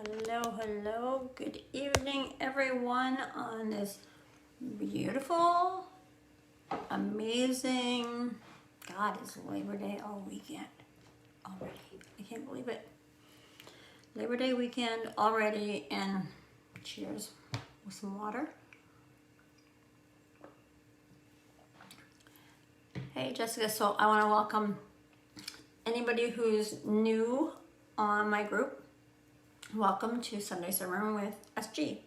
Hello. Good evening, everyone, on this beautiful, amazing, God, it's Labor Day all weekend already. I can't believe it. Labor Day weekend already, and cheers with some water. Hey, Jessica, so I want to welcome anybody who's new on my group. Welcome to Sunday Sermon with SG.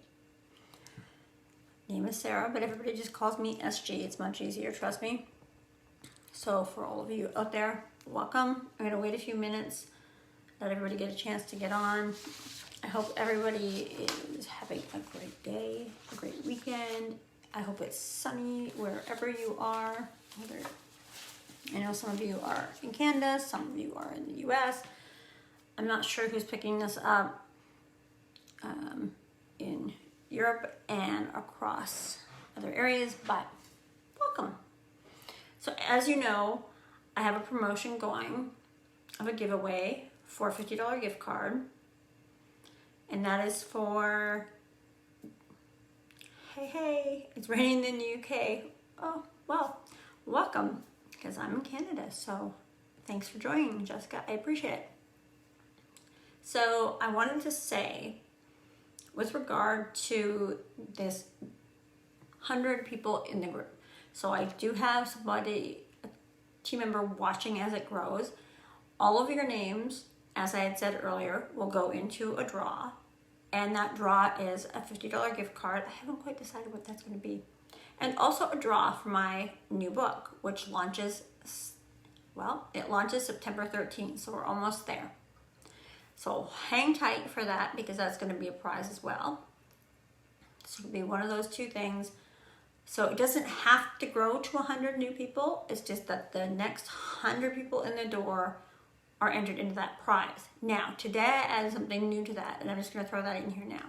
Name is Sarah, but everybody just calls me SG. It's much easier, trust me. So for all of you out there, welcome. I'm gonna wait a few minutes, let everybody get a chance to get on. I hope everybody is having a great day, a great weekend. I hope it's sunny wherever you are. I know some of you are in Canada, some of you are in the US. I'm not sure who's picking this up in Europe and across other areas, but welcome. So as you know, I have a promotion going of a giveaway for a $50 gift card, and that is for, hey, it's raining in the UK. Oh, well, welcome, because I'm in Canada, so thanks for joining, Jessica. I appreciate it. So I wanted to say, with regard to this 100 people in the group, so I do have somebody, a team member, watching as it grows. All of your names, as I had said earlier, will go into a draw, and that draw is a $50 gift card. I haven't quite decided what that's going to be. And also a draw for my new book, which launches, well, it launches September 13th, so we're almost there. So hang tight for that, because that's going to be a prize as well. So it'll be one of those two things. So it doesn't have to grow to 100 new people. It's just that the next 100 people in the door are entered into that prize. Now, today I added something new to that, and I'm just going to throw that in here now.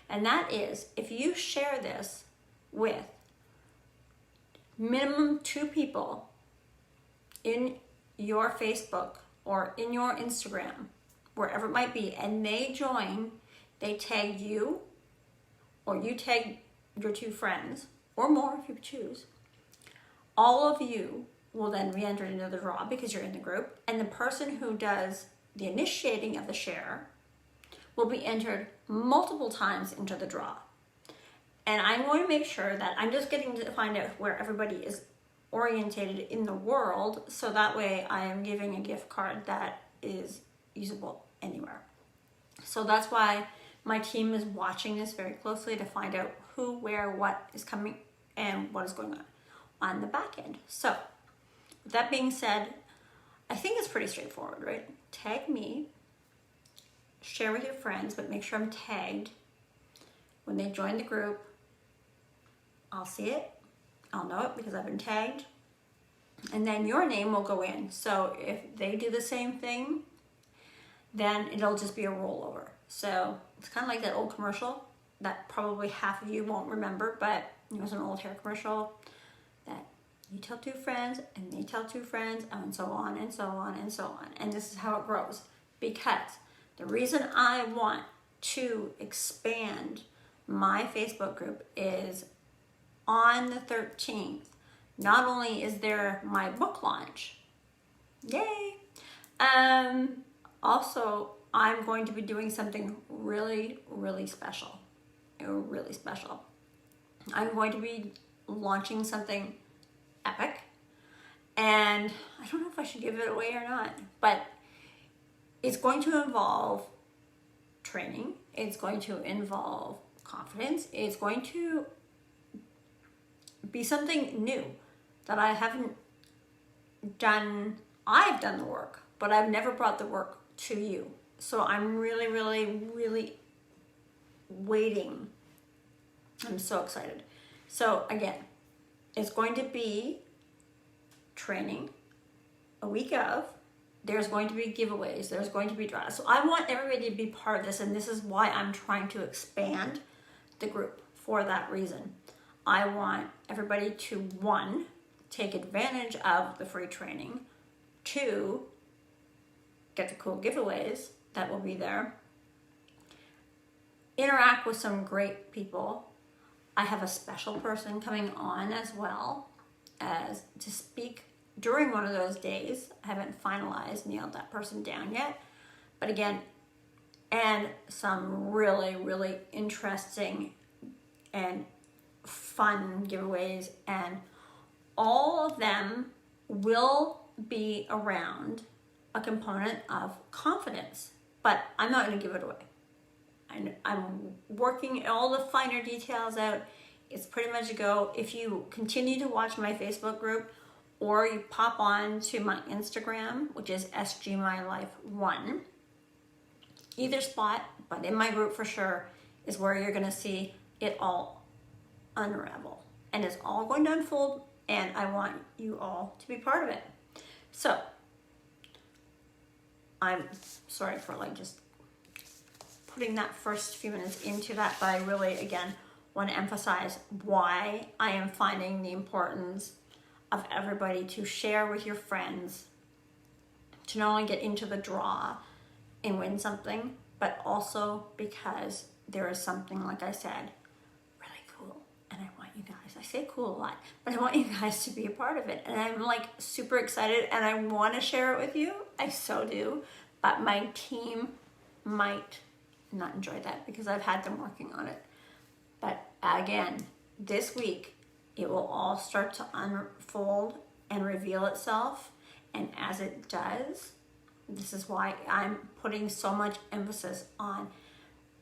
And that is, if you share this with minimum 2 people in your Facebook or in your Instagram, wherever it might be, and they join, they tag you, or you tag your 2 friends, or more if you choose, all of you will then be entered into the draw because you're in the group, and the person who does the initiating of the share will be entered multiple times into the draw. And I'm going to make sure that I'm just getting to find out where everybody is orientated in the world, so that way I am giving a gift card that is usable anywhere. So that's why my team is watching this very closely to find out who, where, what is coming and what is going on the back end. So with that being said, I think it's pretty straightforward, right? Tag me, share with your friends, but make sure I'm tagged. When they join the group, I'll see it, I'll know it because I've been tagged, and then your name will go in. So if they do the same thing, then it'll just be a rollover. So it's kind of like that old commercial that probably half of you won't remember, but it was an old hair commercial that you tell 2 friends and they tell 2 friends, and so on and so on and so on. And this is how it grows, because the reason I want to expand my Facebook group is on the 13th, not only is there my book launch, yay, also, I'm going to be doing something really, really special. Really special. I'm going to be launching something epic. And I don't know if I should give it away or not, but it's going to involve training. It's going to involve confidence. It's going to be something new that I haven't done. I've done the work, but I've never brought the work to you. So I'm really, really, really waiting. I'm so excited. So again, it's going to be training a week of. There's going to be giveaways. There's going to be draws. So I want everybody to be part of this, and this is why I'm trying to expand the group for that reason. I want everybody to, 1, take advantage of the free training, 2, get the cool giveaways that will be there, interact with some great people. I have a special person coming on as well as to speak during one of those days. I haven't nailed that person down yet. But again, and some really, really interesting and fun giveaways, and all of them will be around a component of confidence, but I'm not going to give it away. I'm working all the finer details out. It's pretty much a go. If you continue to watch my Facebook group, or you pop on to my Instagram, which is 𝒘𝒊𝒕𝒉1, either spot, but in my group for sure, is where you're going to see it all unravel. And it's all going to unfold, and I want you all to be part of it. So, I'm sorry for just putting that first few minutes into that, but I really, again, want to emphasize why I am finding the importance of everybody to share with your friends, to not only get into the draw and win something, but also because there is something, like I said, really cool. And I want you guys, I say cool a lot, but I want you guys to be a part of it. And I'm super excited, and I want to share it with you. I so do. But my team might not enjoy that because I've had them working on it. But again, this week, it will all start to unfold and reveal itself. And as it does, this is why I'm putting so much emphasis on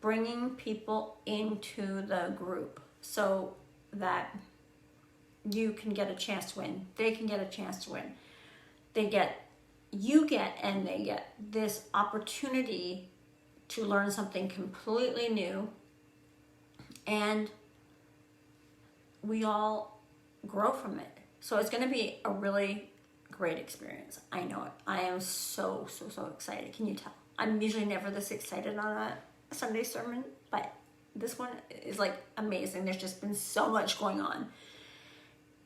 bringing people into the group so that you can get a chance to win. They can get a chance to win. You get this opportunity to learn something completely new, and we all grow from it. So it's going to be a really great experience. I know it. I am so excited. Can you tell? I'm usually never this excited on a Sunday sermon, but this one is amazing. There's just been so much going on.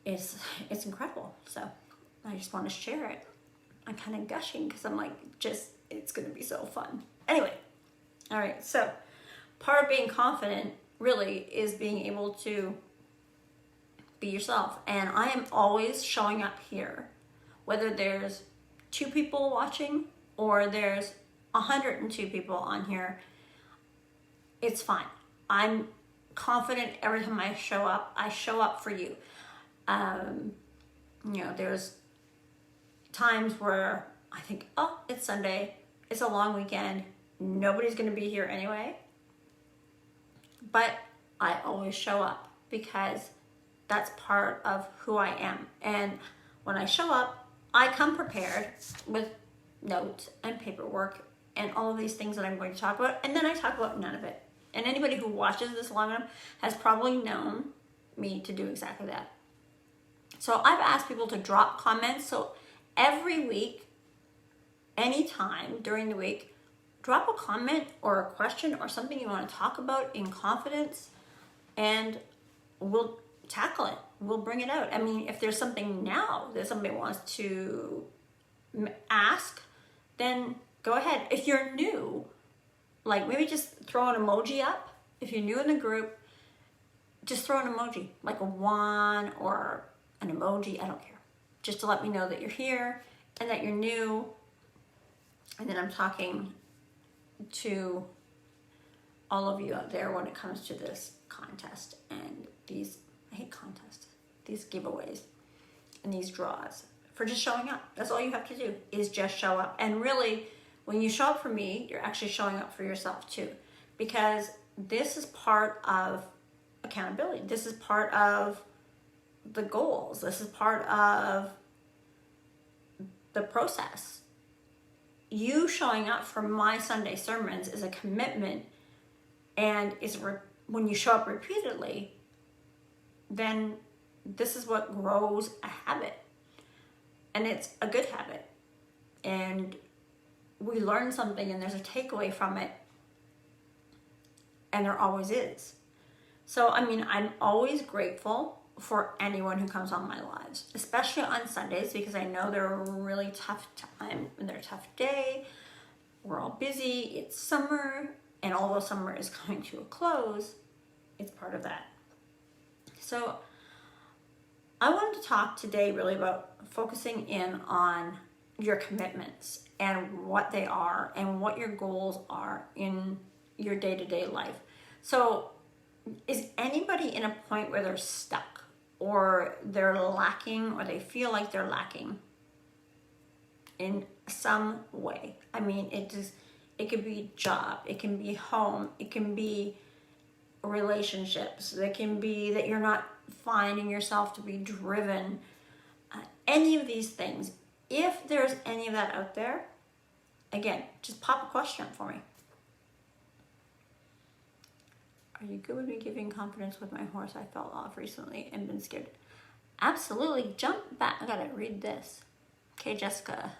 It's incredible. So I just want to share it. I'm kind of gushing because I'm it's going to be so fun. Anyway, all right. So part of being confident really is being able to be yourself. And I am always showing up here, whether there's 2 people watching or there's 102 people on here. It's fine. I'm confident every time I show up for you. There's times where I think, oh, it's Sunday, it's a long weekend, nobody's going to be here anyway. But I always show up because that's part of who I am. And when I show up, I come prepared with notes and paperwork and all of these things that I'm going to talk about. And then I talk about none of it. And anybody who watches this long enough has probably known me to do exactly that. So I've asked people to drop comments. So every week, anytime during the week, drop a comment or a question or something you want to talk about in confidence, and we'll tackle it. We'll bring it out. I mean, if there's something now that somebody wants to ask, then go ahead. If you're new, maybe just throw an emoji up. If you're new in the group, just throw an emoji, like a 1 or an emoji, I don't care. Just to let me know that you're here and that you're new. And then I'm talking to all of you out there when it comes to this contest and I hate contests, these giveaways and these draws, for just showing up. That's all you have to do, is just show up. And really, when you show up for me, you're actually showing up for yourself too, because this is part of accountability. This is part of the goals. This is part of the process. You showing up for my Sunday sermons is a commitment, and when you show up repeatedly, then this is what grows a habit. And it's a good habit. And we learn something, and there's a takeaway from it. And there always is. So, I'm always grateful for anyone who comes on my lives, especially on Sundays, because I know they're a really tough time and they're a tough day. We're all busy. It's summer. And although summer is coming to a close, it's part of that. So I wanted to talk today really about focusing in on your commitments and what they are and what your goals are in your day-to-day life. So is anybody in a point where they're stuck or they're lacking or they feel like they're lacking in some way? I mean, it could be job, it can be home, it can be relationships, it can be that you're not finding yourself to be driven. Any of these things, if there's any of that out there, again, just pop a question up for me. Are you good with me giving confidence with my horse? I fell off recently and been scared. Absolutely, jump back. I gotta read this. Okay, Jessica.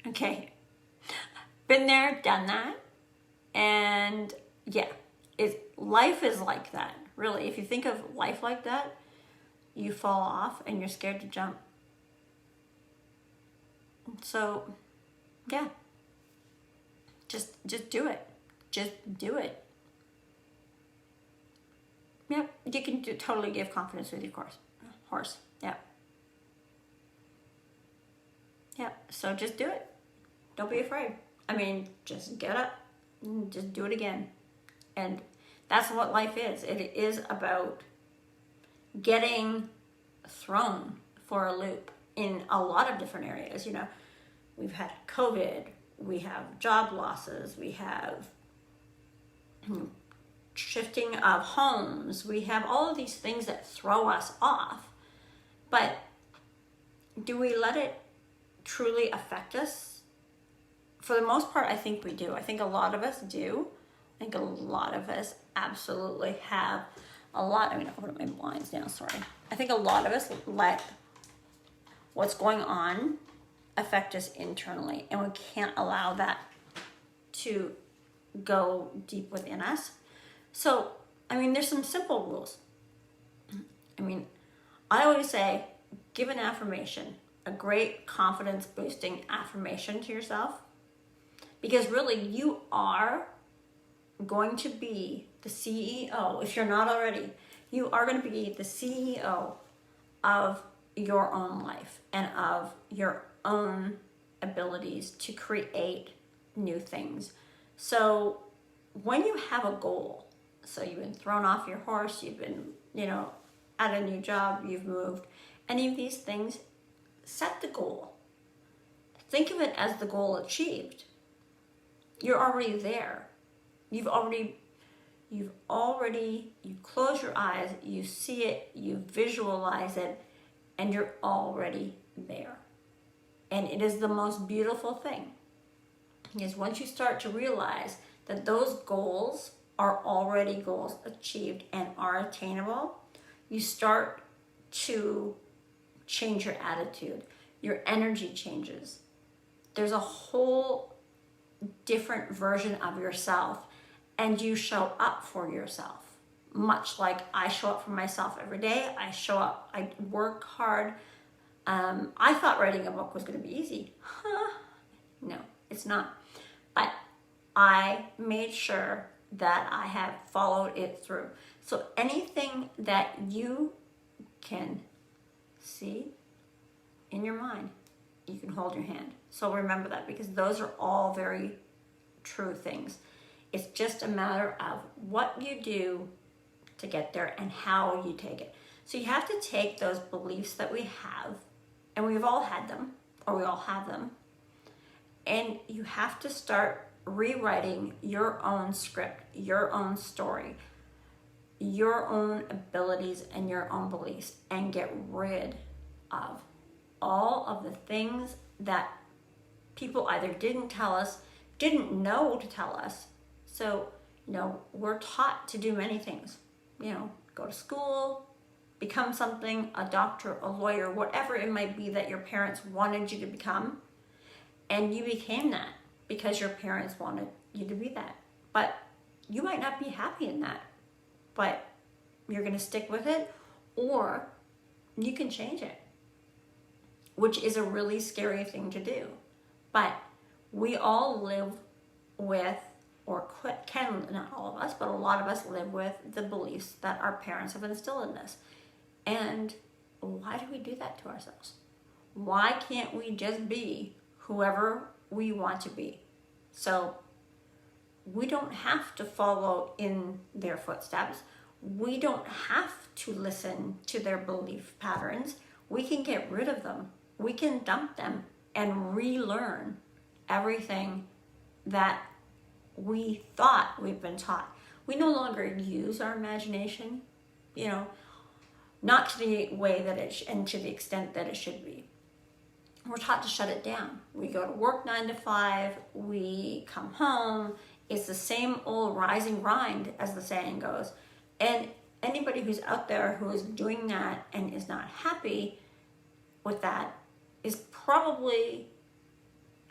Okay, been there, done that, and yeah, life is like that. Really, if you think of life like that, you fall off and you're scared to jump. So, yeah, just do it. Just do it. Yep, you can totally give confidence with your horse. Yep. Yep. So just do it. Don't be afraid. I mean, just get up and just do it again. And that's what life is. It is about getting thrown for a loop in a lot of different areas. You know, we've had COVID, we have job losses, we have shifting of homes, we have all of these things that throw us off. But do we let it truly affect us? For the most part, I think we do. I think a lot of us do. I think a lot of us absolutely have a lot. I mean, I'll put my blinds down, sorry. I think a lot of us let what's going on affect us internally, and we can't allow that to go deep within us. So, I mean, there's some simple rules. I mean, I always say, give an affirmation, a great confidence boosting affirmation to yourself, because really you are going to be the CEO. If you're not already, you are going to be the CEO of your own life and of your own abilities to create new things. So when you have a goal, so you've been thrown off your horse, you've been, at a new job, you've moved, any of these things, set the goal. Think of it as the goal achieved. You're already there. You close your eyes, you see it, you visualize it, and you're already there. And it is the most beautiful thing. Because once you start to realize that those goals are already goals achieved and are attainable, you start to change your attitude. Your energy changes. There's a whole different version of yourself, and you show up for yourself. Much like I show up for myself every day. I show up, I work hard. I thought writing a book was going to be easy. No, it's not. But I made sure that I have followed it through. So anything that you can see in your mind, you can hold your hand. So remember that, because those are all very true things. It's just a matter of what you do to get there and how you take it. So you have to take those beliefs that we have, and we've all had them, or we all have them, and you have to start rewriting your own script, your own story, your own abilities and your own beliefs, and get rid of all of the things that people either didn't tell us, didn't know to tell us. So, we're taught to do many things. Go to school, become something, a doctor, a lawyer, whatever it might be that your parents wanted you to become. And you became that because your parents wanted you to be that. But you might not be happy in that, but you're going to stick with it, or you can change it. which is a really scary thing to do. But we all live with, or can, not all of us, but a lot of us live with the beliefs that our parents have instilled in us. And why do we do that to ourselves? Why can't we just be whoever we want to be? So we don't have to follow in their footsteps. We don't have to listen to their belief patterns. We can get rid of them. We can dump them and relearn everything that we thought we've been taught. We no longer use our imagination, not to the way that and to the extent that it should be. We're taught to shut it down. We go to work 9 to 5, we come home, it's the same old rise and grind, as the saying goes. And anybody who's out there who is doing that and is not happy with that is probably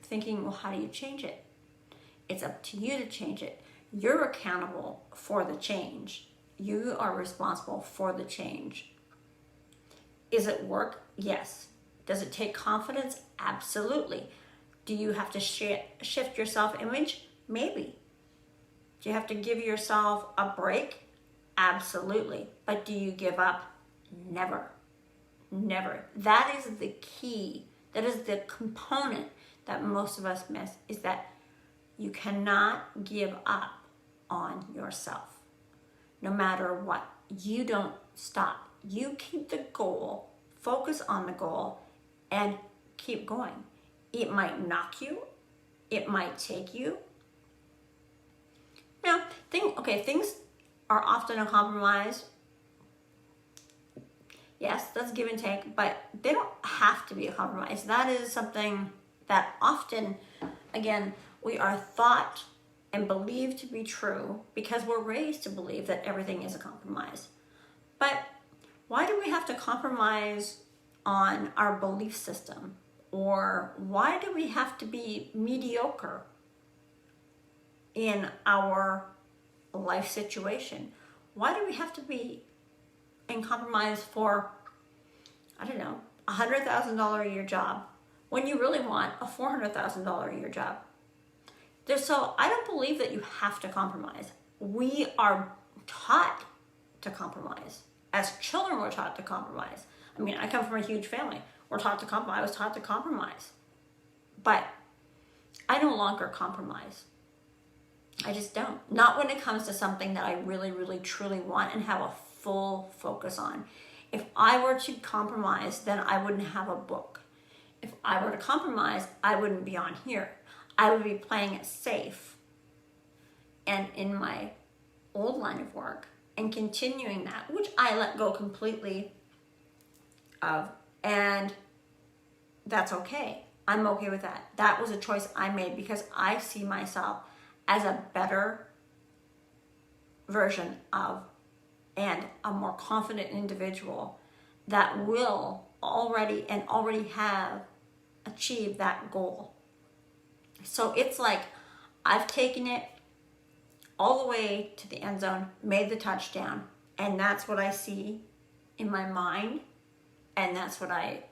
thinking, well, how do you change it? It's up to you to change it. You're accountable for the change. You are responsible for the change. Is it work? Yes. Does it take confidence? Absolutely. Do you have to shift your self-image? Maybe. Do you have to give yourself a break? Absolutely. But do you give up? Never. Never. That is the key. That is the component that most of us miss, is that you cannot give up on yourself. No matter what. You don't stop. You keep the goal, focus on the goal, and keep going. It might knock you. It might take you. Now, things are often a compromise. Yes, that's give and take, but they don't have to be a compromise. That is something that often, again, we are thought and believed to be true because we're raised to believe that everything is a compromise. But why do we have to compromise on our belief system? Or why do we have to be mediocre in our life situation? Why do we have to be in compromise for, $100,000 a year job when you really want a $400,000 a year job? So I don't believe that you have to compromise. We are taught to compromise. As children, we're taught to compromise. I come from a huge family. We're taught to compromise. I was taught to compromise. But I no longer compromise. I just don't. Not when it comes to something that I really, really, truly want and have a full focus on. If I were to compromise, then I wouldn't have a book. If I were to compromise, I wouldn't be on here. I would be playing it safe and in my old line of work and continuing that, which I let go completely of, and that's okay. I'm okay with that. That was a choice I made because I see myself as a better version of and a more confident individual that will already have achieved that goal. So it's like I've taken it all the way to the end zone, made the touchdown, and that's what I see in my mind, and that's what I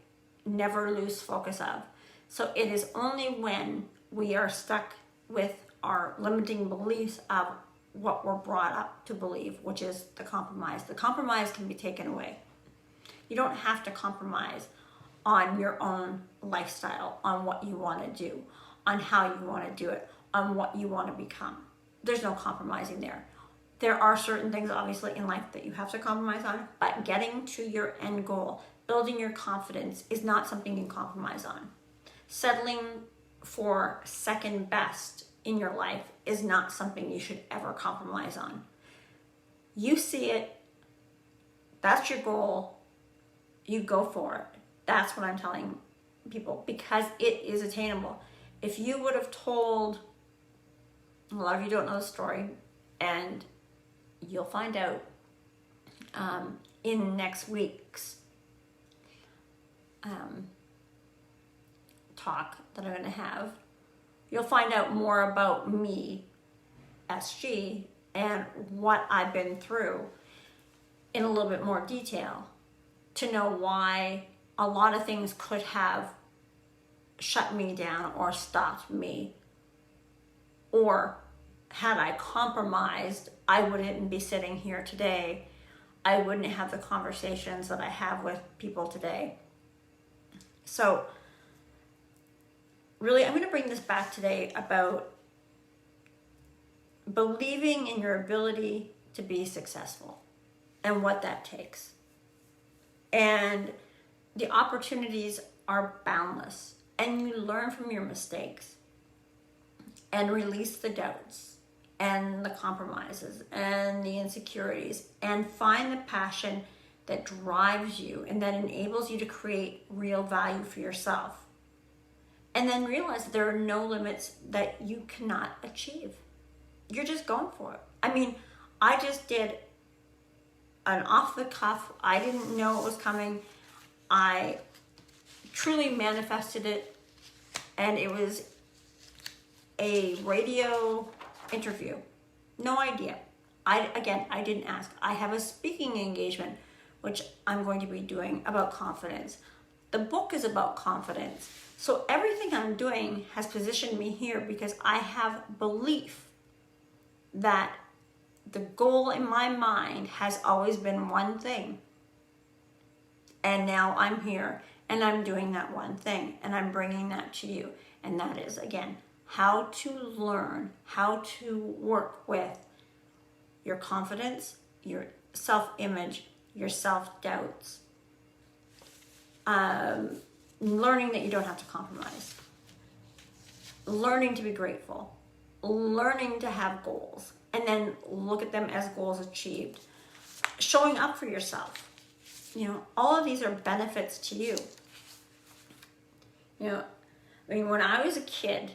never lose focus of. So it is only when we are stuck with our limiting beliefs of what we're brought up to believe, which is the compromise. The compromise can be taken away. You don't have to compromise on your own lifestyle, on what you want to do, on how you want to do it, on what you want to become. There's no compromising there. There are certain things, obviously, in life that you have to compromise on, but getting to your end goal, building your confidence, is not something you compromise on. Settling for second best in your life is not something you should ever compromise on. You see it, that's your goal, you go for it. That's what I'm telling people, because it is attainable. If you would have told, a lot of you don't know the story, and you'll find out in next week's talk that I'm going to have, you'll find out more about me, SG, and what I've been through in a little bit more detail to know why a lot of things could have shut me down or stopped me, or had I compromised, I wouldn't be sitting here today. I wouldn't have the conversations that I have with people today. So really, I'm going to bring this back today about believing in your ability to be successful and what that takes. And the opportunities are boundless, and you learn from your mistakes and release the doubts and the compromises and the insecurities, and find the passion that drives you and that enables you to create real value for yourself. And then realize that there are no limits that you cannot achieve. You're just going for it. I mean, I just did an off the cuff. I didn't know it was coming. I truly manifested it, and it was a radio interview. No idea. I didn't ask. I have a speaking engagement, which I'm going to be doing about confidence. The book is about confidence. So everything I'm doing has positioned me here because I have belief that the goal in my mind has always been one thing. And now I'm here and I'm doing that one thing, and I'm bringing that to you. And that is, again, how to learn, how to work with your confidence, your self-image, your self-doubts. Learning that you don't have to compromise. Learning to be grateful. Learning to have goals, and then look at them as goals achieved. Showing up for yourself. All of these are benefits to you. When I was a kid,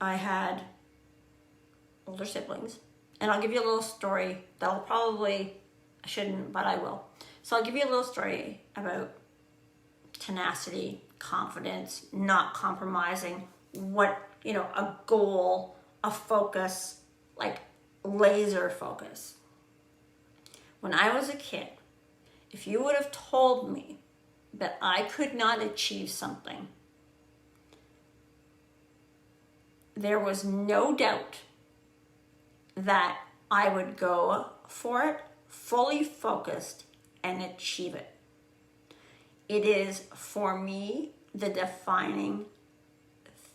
I had older siblings, and I'll give you a little story that'll probably, I shouldn't, but I will. So I'll give you a little story about tenacity, confidence, not compromising, a goal, a focus, like laser focus. When I was a kid, if you would have told me that I could not achieve something, there was no doubt that I would go for it, fully focused, and achieve it. It is, for me, the defining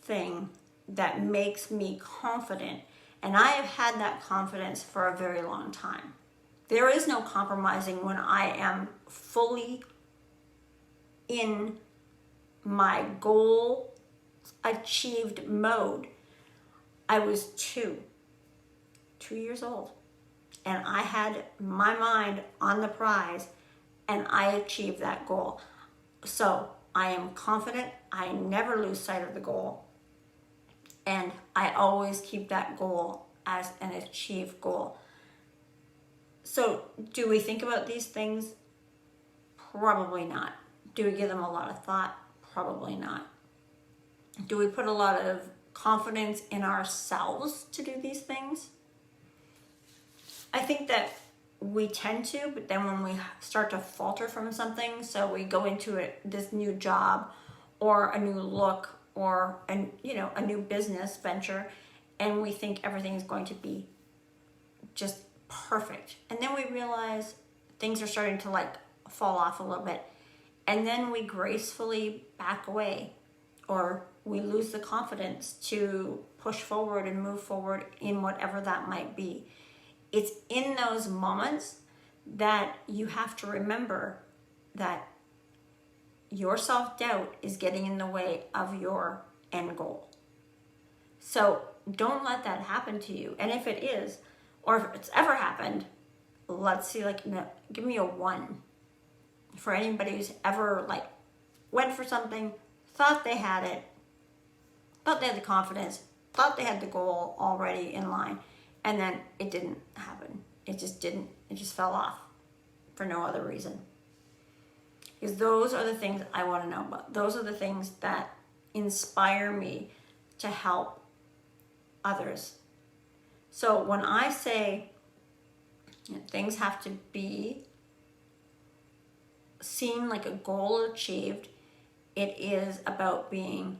thing that makes me confident. And I have had that confidence for a very long time. There is no compromising when I am fully in my goal achieved mode. I was 2 years old, and I had my mind on the prize, and I achieved that goal. So I am confident. I never lose sight of the goal, and I always keep that goal as an achieved goal. So do we think about these things? Probably not. Do we give them a lot of thought? Probably not. Do we put a lot of confidence in ourselves to do these things? I think that we tend to, but then when we start to falter from something, so we go into this new job or a new look or a new business venture, and we think everything is going to be just perfect. And then we realize things are starting to fall off a little bit. And then we gracefully back away, or we lose the confidence to push forward and move forward in whatever that might be. It's in those moments that you have to remember that your self-doubt is getting in the way of your end goal. So don't let that happen to you. And if it is, or if it's ever happened, let's see, give me a 1 for anybody who's ever went for something, thought they had it, thought they had the confidence, thought they had the goal already in line, and then it didn't happen. It just fell off for no other reason. Because those are the things I want to know about. Those are the things that inspire me to help others. So when I say things have to be seen like a goal achieved. It is about being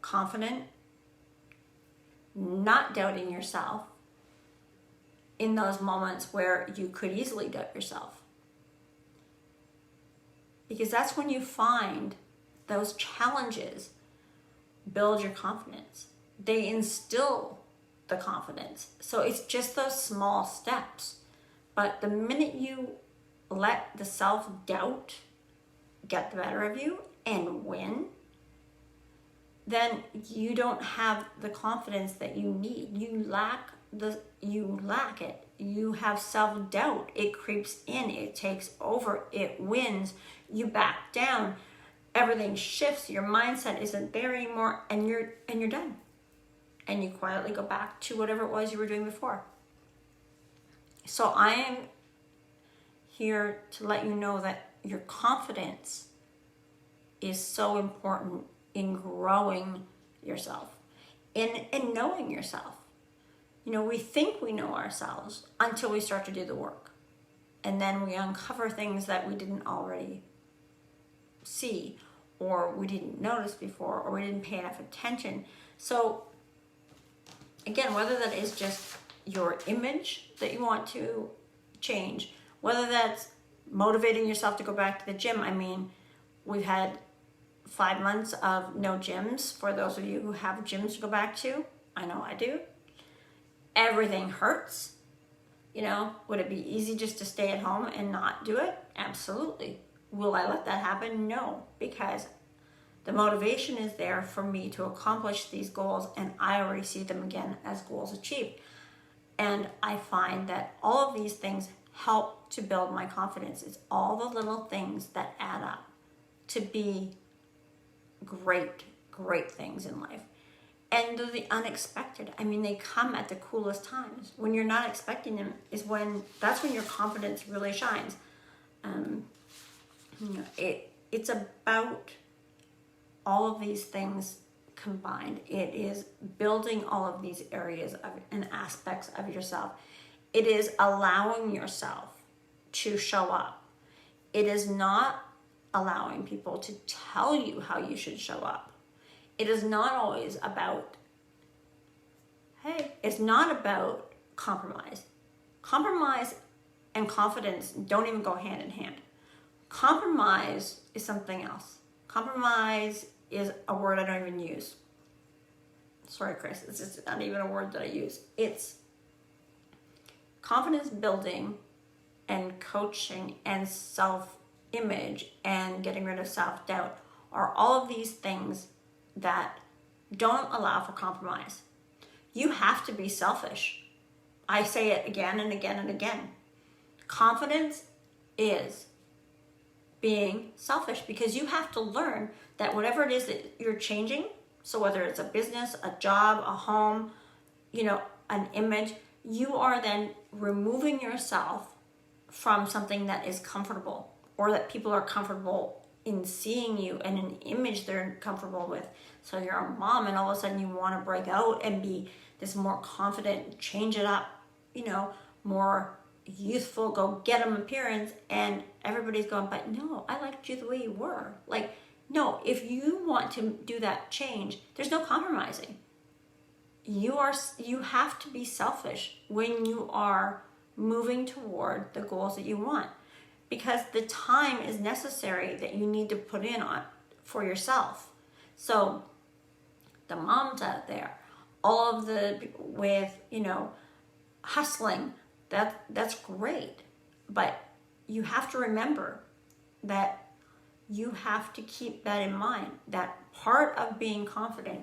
confident, not doubting yourself in those moments where you could easily doubt yourself. Because that's when you find those challenges build your confidence. They instill the confidence. So it's just those small steps. But the minute you let the self-doubt get the better of you and win, then you don't have the confidence that you need. You lack it. You have self-doubt. It creeps in, it takes over, it wins. You back down. Everything shifts. Your mindset isn't there anymore, and you're done. And you quietly go back to whatever it was you were doing before. So I am here to let you know that your confidence is so important in growing yourself, in knowing yourself. You know, we think we know ourselves until we start to do the work. And then we uncover things that we didn't already see, or we didn't notice before, or we didn't pay enough attention. So again, whether that is just your image that you want to change, whether that's motivating yourself to go back to the gym. I mean, we've had 5 months of no gyms for those of you who have gyms to go back to. I know I do. Everything hurts. You know, would it be easy just to stay at home and not do it? Absolutely. Will I let that happen? No, because the motivation is there for me to accomplish these goals, and I already see them again as goals achieved. And I find that all of these things help to build my confidence. It's all the little things that add up to be great things in life. And they're the unexpected. I mean, they come at the coolest times. When you're not expecting them that's when your confidence really shines. You know, it's about all of these things combined. It is building all of these areas and aspects of yourself. It is allowing yourself to show up. It is not allowing people to tell you how you should show up. It is not always about, it's not about compromise. Compromise and confidence don't even go hand in hand. Compromise is something else. Compromise is a word I don't even use. Sorry, Chris, it's just not even a word that I use. It's confidence building and coaching and self-image and getting rid of self-doubt are all of these things that don't allow for compromise. You have to be selfish. I say it again and again and again. Confidence is being selfish, because you have to learn that whatever it is that you're changing, so whether it's a business, a job, a home, you know, an image, you are then removing yourself from something that is comfortable, or that people are comfortable in seeing you, and an image they're comfortable with. So you're a mom and all of a sudden you want to break out and be this more confident, change it up, you know, more youthful, go get them appearance, and everybody's going, but no, I liked you the way you were. Like, no, if you want to do that change, there's no compromising. You have to be selfish when you are moving toward the goals that you want, because the time is necessary that you need to put in on for yourself. So the moms out there, all of the with, you know, hustling, that's great, but you have to remember that you have to keep that in mind, that part of being confident,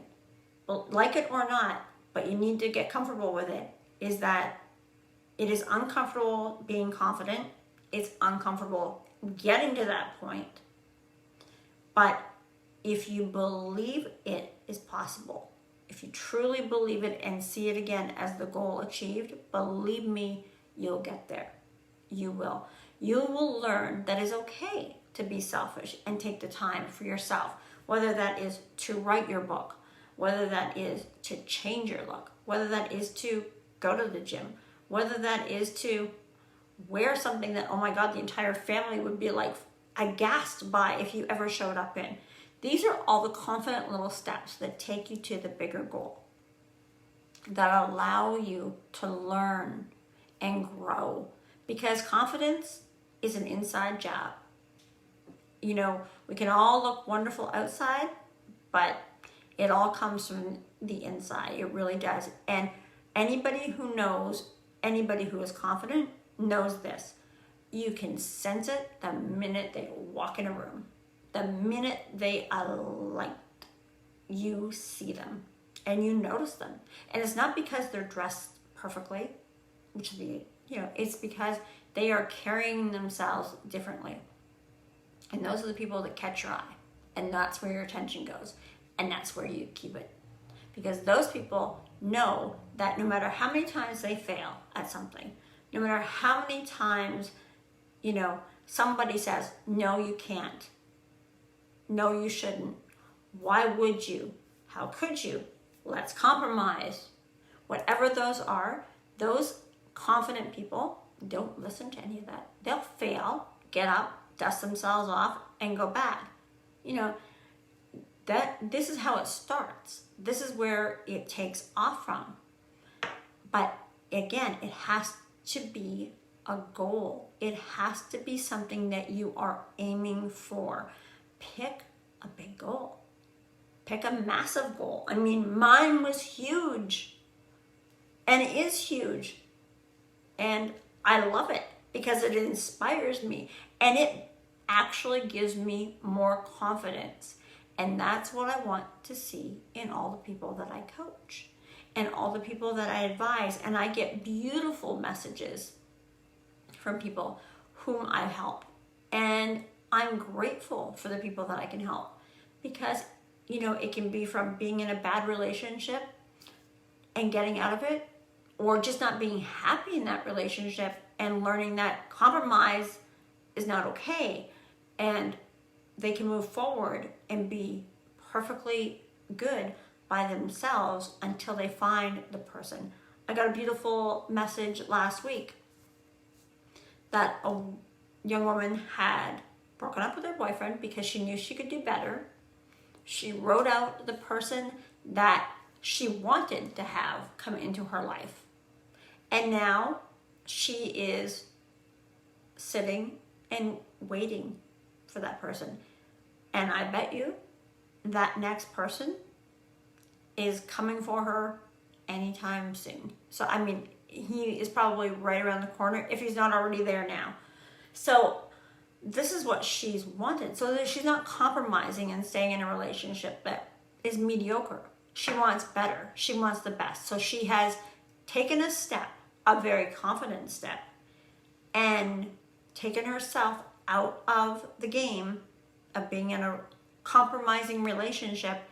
like it or not, but you need to get comfortable with it, is that it is uncomfortable being confident. It's uncomfortable getting to that point. But if you believe it is possible, if you truly believe it and see it again as the goal achieved, believe me, you'll get there. You will. You will learn that it's okay to be selfish and take the time for yourself, whether that is to write your book, whether that is to change your look, whether that is to go to the gym, whether that is to wear something that, oh my God, the entire family would be like aghast by if you ever showed up in. These are all the confident little steps that take you to the bigger goal, that allow you to learn and grow, because confidence is an inside job. You know, we can all look wonderful outside, but it all comes from the inside. It really does. And anybody who knows, anybody who is confident knows this. You can sense it the minute they walk in a room. The minute they alight, you see them and you notice them. And it's not because they're dressed perfectly, which it's because they are carrying themselves differently. And those are the people that catch your eye. And that's where your attention goes. And that's where you keep it. Because those people know that no matter how many times they fail at something, no matter how many times, somebody says, no, you can't. No, you shouldn't. Why would you? How could you? Let's compromise. Whatever those are, those confident people don't listen to any of that. They'll fail, get up, dust themselves off, and go back. This is how it starts. This is where it takes off from. But again, it has to be a goal. It has to be something that you are aiming for. Pick a big goal. Pick a massive goal. I mean, mine was huge. And it is huge. And I love it because it inspires me. And it actually gives me more confidence. And that's what I want to see in all the people that I coach and all the people that I advise. And I get beautiful messages from people whom I help. And I'm grateful for the people that I can help because, it can be from being in a bad relationship and getting out of it, or just not being happy in that relationship and learning that compromise is not okay. And they can move forward and be perfectly good by themselves until they find the person. I got a beautiful message last week that a young woman had broken up with her boyfriend because she knew she could do better. She wrote out the person that she wanted to have come into her life. And now she is sitting and waiting for that person. And I bet you that next person is coming for her anytime soon. So, he is probably right around the corner if he's not already there now. So this is what she's wanted. So that she's not compromising and staying in a relationship that is mediocre. She wants better. She wants the best. So she has taken a step, a very confident step, and taken herself out of the game of being in a compromising relationship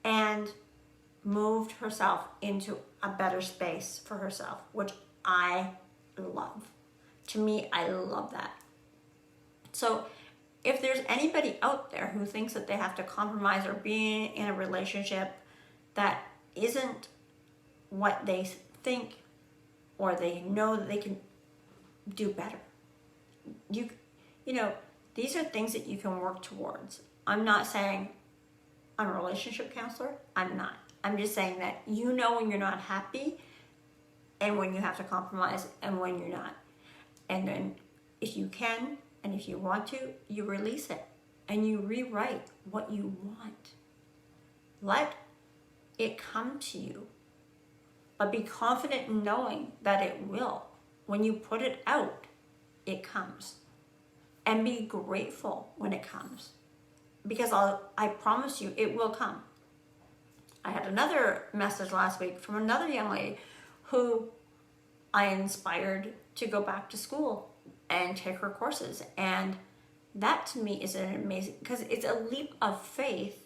and moved herself into a better space for herself, which I love. To me, I love that. So if there's anybody out there who thinks that they have to compromise or be in a relationship that isn't what they think, or they know that they can do better, these are things that you can work towards. I'm not saying I'm a relationship counselor. I'm not. I'm just saying that when you're not happy and when you have to compromise and when you're not. And then if you can and if you want to, you release it and you rewrite what you want. Let it come to you. But be confident in knowing that it will. When you put it out, it comes. And be grateful when it comes. Because I promise you, it will come. I had another message last week from another young lady who I inspired to go back to school and take her courses. And that to me is an amazing, because it's a leap of faith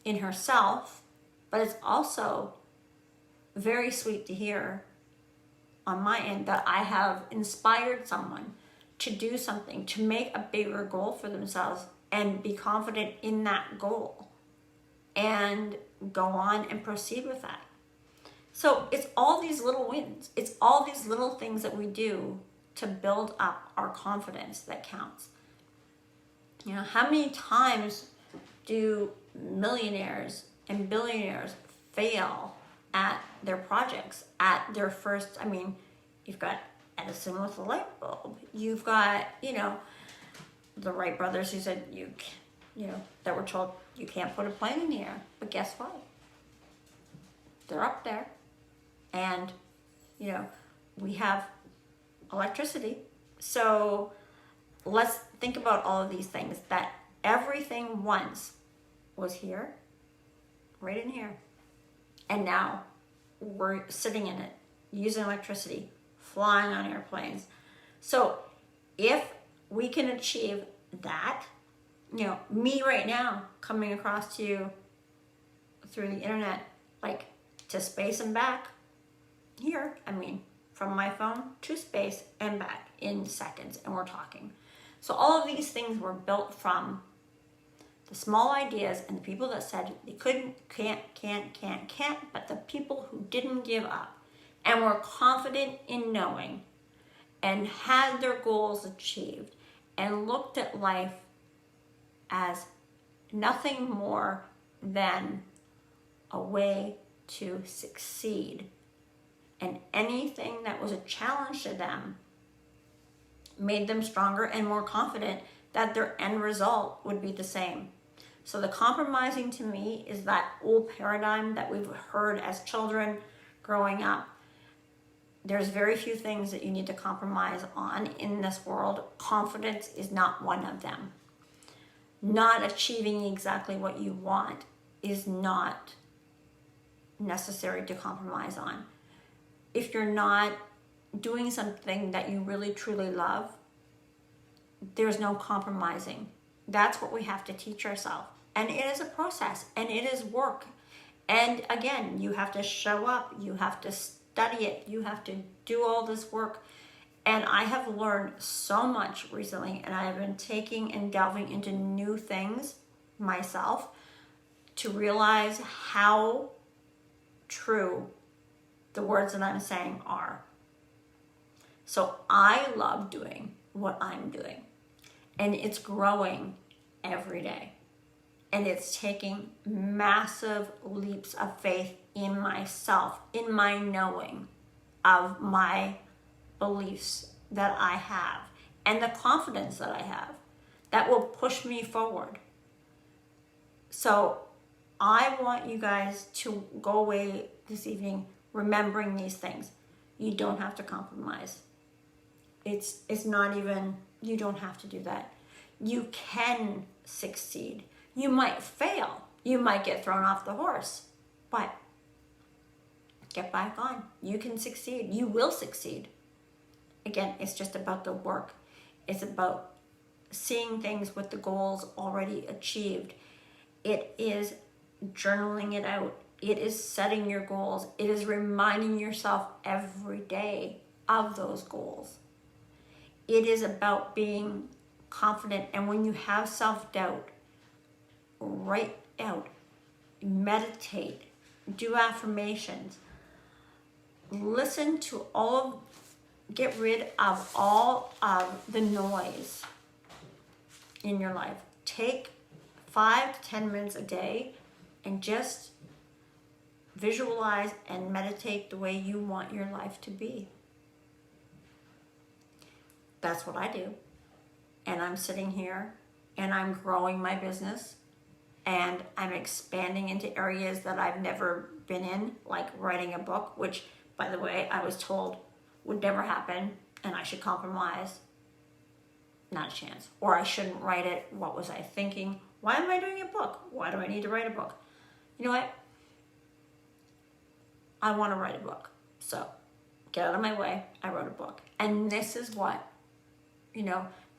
in herself, but it's also very sweet to hear on my end that I have inspired someone to do something, to make a bigger goal for themselves and be confident in that goal and go on and proceed with that. So it's all these little wins. It's all these little things that we do to build up our confidence that counts. You know, how many times do millionaires and billionaires fail at their projects, at their first, I mean, you've got Edison with the light bulb. You've got, you know, the Wright brothers who said that were told you can't put a plane in the air. But guess what? They're up there. And, you know, we have electricity. So let's think about all of these things, that everything once was here, right in here. And now we're sitting in it, using electricity, flying on airplanes. So if we can achieve that, you know, me right now coming across to you through the internet, like to space and back here, I mean, from my phone to space and back in seconds, and we're talking. So all of these things were built from the small ideas and the people that said they couldn't, can't, but the people who didn't give up and were confident in knowing and had their goals achieved and looked at life as nothing more than a way to succeed. And anything that was a challenge to them made them stronger and more confident that their end result would be the same. So the compromising to me is that old paradigm that we've heard as children growing up. There's very few things that you need to compromise on in this world. Confidence is not one of them. Not achieving exactly what you want is not necessary to compromise on. If you're not doing something that you really truly love, there's no compromising. That's what we have to teach ourselves. And it is a process and it is work. And again, you have to show up, you have to study it, you have to do all this work. And I have learned so much recently, and I have been taking and delving into new things myself to realize how true the words that I'm saying are. So I love doing what I'm doing, and it's growing every day. And it's taking massive leaps of faith in myself, in my knowing of my beliefs that I have, and the confidence that I have that will push me forward. So I want you guys to go away this evening remembering these things. You don't have to compromise. It's not even, you don't have to do that. You can succeed. You might fail. You might get thrown off the horse, but get back on. You can succeed. You will succeed. Again, it's just about the work. It's about seeing things with the goals already achieved. It is journaling it out. It is setting your goals. It is reminding yourself every day of those goals. It is about being confident. And when you have self-doubt, write out, meditate, do affirmations, listen to get rid of all of the noise in your life. Take 5 to 10 minutes a day and just visualize and meditate the way you want your life to be. That's what I do. And I'm sitting here and I'm growing my business and I'm expanding into areas that I've never been in, like writing a book, which, by the way, I was told would never happen and I should compromise. Not a chance. Or I shouldn't write it. What was I thinking? Why am I doing a book? Why do I need to write a book? You know what? I want to write a book. So get out of my way. I wrote a book. And this is what,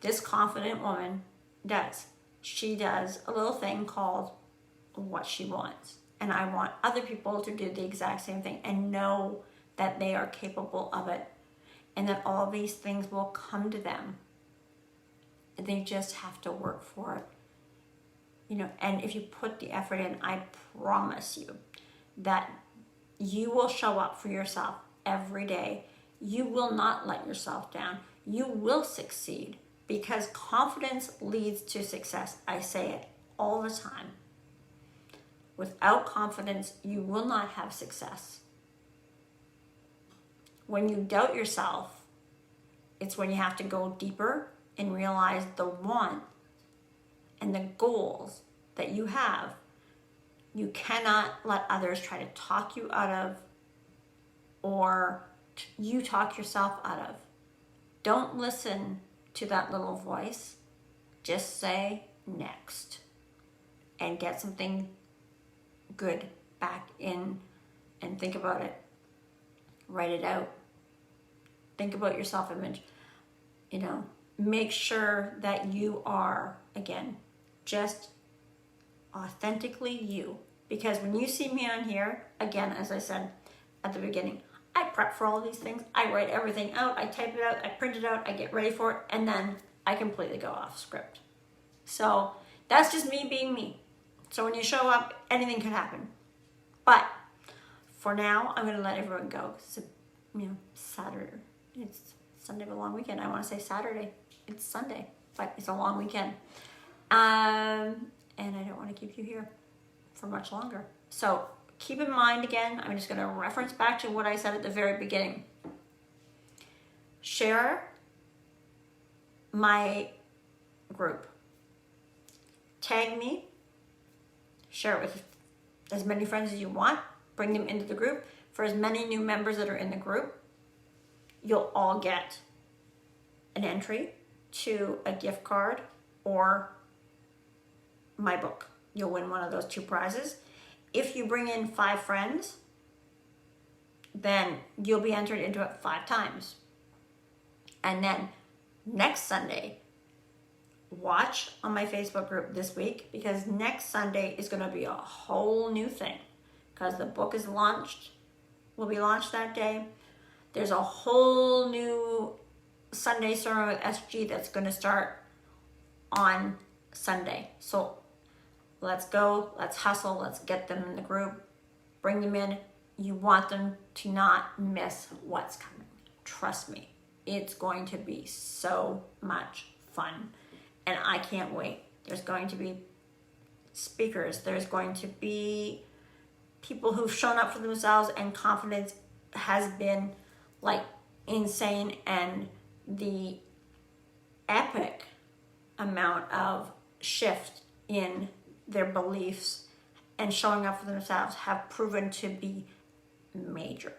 this confident woman does. She does a little thing called what she wants. And I want other people to do the exact same thing and know that they are capable of it and that all these things will come to them. They just have to work for it. And if you put the effort in, I promise you that you will show up for yourself every day. You will not let yourself down. You will succeed. because confidence leads to success. I say it all the time. Without confidence, you will not have success. When you doubt yourself, it's when you have to go deeper and realize the want and the goals that you have. You cannot let others try to talk you out of, or you talk yourself out of. Don't listen to that little voice. Just say next and get something good back in, and think about it. Write it out. Think about your self-image. Make sure that you are, again, just authentically you. Because when you see me on here, again, as I said at the beginning, I prep for all these things. I write everything out. I type it out. I print it out. I get ready for it. And then I completely go off script. So that's just me being me. So when you show up, anything can happen. But for now, I'm going to let everyone go. It's Saturday. It's Sunday of a long weekend. I want to say Saturday. It's Sunday, but it's a long weekend. And I don't want to keep you here for much longer. So keep in mind, again, I'm just going to reference back to what I said at the very beginning. Share my group. Tag me. Share it with as many friends as you want. Bring them into the group. For as many new members that are in the group, you'll all get an entry to a gift card or my book. You'll win one of those two prizes. If you bring in 5 friends, then you'll be entered into it 5 times. And then next Sunday, watch on my Facebook group this week, because next Sunday is going to be a whole new thing, because the book is launched, will be launched that day. There's a whole new Sunday sermon with SG that's going to start on Sunday. So let's go, let's hustle, let's get them in the group, bring them in. You want them to not miss what's coming. Trust me, it's going to be so much fun. And I can't wait. There's going to be speakers. There's going to be people who've shown up for themselves, and confidence has been like insane. And the epic amount of shift in their beliefs and showing up for themselves have proven to be major.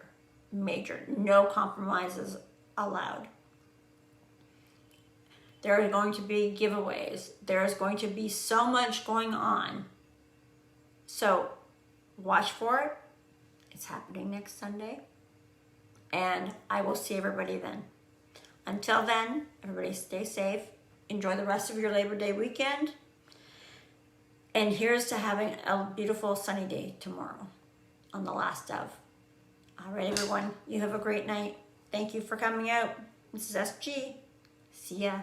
No compromises allowed. There are going to be giveaways. There is going to be so much going on. So watch for it. It's happening next Sunday. And I will see everybody then. Until then, everybody stay safe. Enjoy the rest of your Labor Day weekend. And here's to having a beautiful sunny day tomorrow on the last of. All right, everyone. You have a great night. Thank you for coming out. This is SG. See ya.